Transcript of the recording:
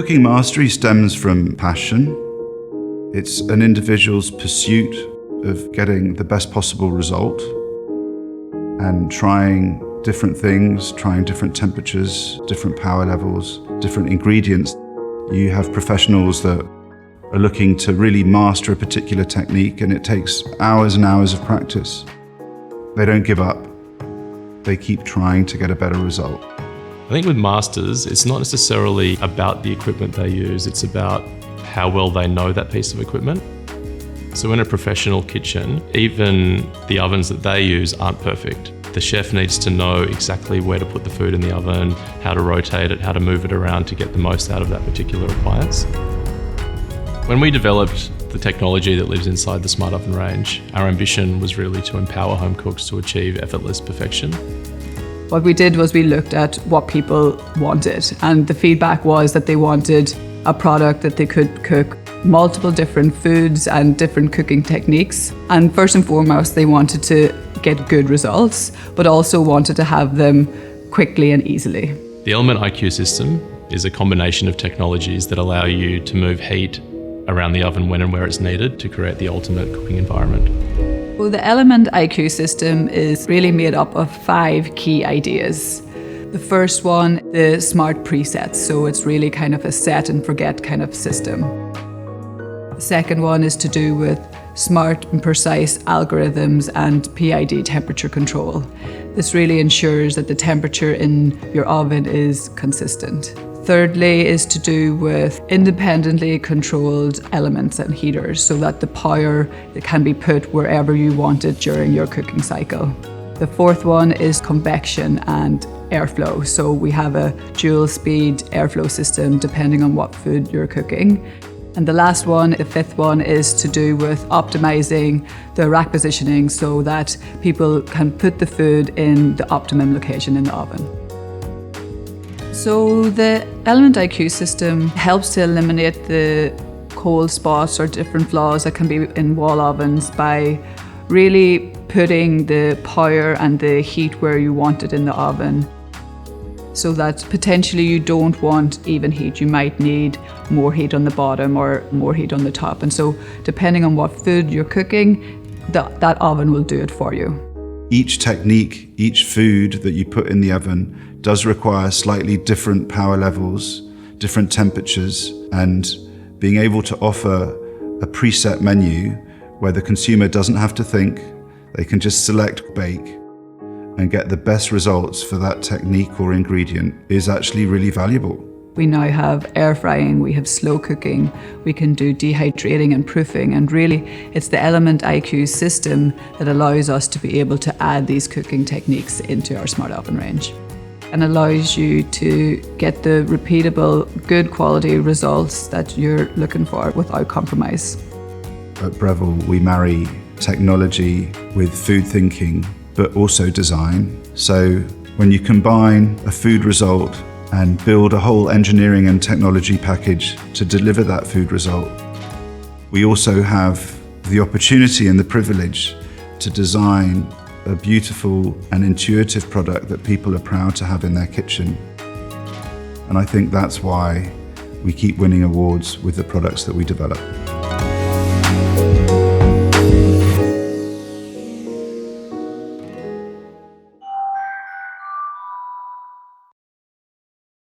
Cooking mastery stems from passion. It's an individual's pursuit of getting the best possible result and trying different things, trying different temperatures, different power levels, different ingredients. You have professionals that are looking to really master a particular technique, and it takes hours and hours of practice. They don't give up. They keep trying to get a better result. I think with masters, it's not necessarily about the equipment they use, it's about how well they know that piece of equipment. So in a professional kitchen, even the ovens that they use aren't perfect. The chef needs to know exactly where to put the food in the oven, how to rotate it, how to move it around to get the most out of that particular appliance. When we developed the technology that lives inside the Smart Oven range, our ambition was really to empower home cooks to achieve effortless perfection. What we did was we looked at what people wanted, and the feedback was that they wanted a product that they could cook multiple different foods and different cooking techniques. And first and foremost, they wanted to get good results, but also wanted to have them quickly and easily. The Element IQ system is a combination of technologies that allow you to move heat around the oven when and where it's needed to create the ultimate cooking environment. Well, the Element IQ system is really made up of 5 key ideas. The first one, the smart presets, so it's really kind of a set and forget kind of system. The second one is to do with smart and precise algorithms and PID temperature control. This really ensures that the temperature in your oven is consistent. Thirdly is to do with independently controlled elements and heaters so that the power can be put wherever you want it during your cooking cycle. The fourth one is convection and airflow. So we have a dual speed airflow system depending on what food you're cooking. And the last one, the fifth one, is to do with optimizing the rack positioning so that people can put the food in the optimum location in the oven. So the Element IQ system helps to eliminate the cold spots or different flaws that can be in wall ovens by really putting the power and the heat where you want it in the oven, so that potentially you don't want even heat. You might need more heat on the bottom or more heat on the top. And so depending on what food you're cooking, that oven will do it for you. Each technique, each food that you put in the oven does require slightly different power levels, different temperatures, and being able to offer a preset menu where the consumer doesn't have to think, they can just select bake and get the best results for that technique or ingredient is actually really valuable. We now have air frying, we have slow cooking, we can do dehydrating and proofing, and really it's the Element IQ system that allows us to be able to add these cooking techniques into our Smart Oven range and allows you to get the repeatable, good quality results that you're looking for without compromise. At Breville, we marry technology with food thinking, but also design. So when you combine a food result and build a whole engineering and technology package to deliver that food result, we also have the opportunity and the privilege to design a beautiful and intuitive product that people are proud to have in their kitchen. And I think that's why we keep winning awards with the products that we develop.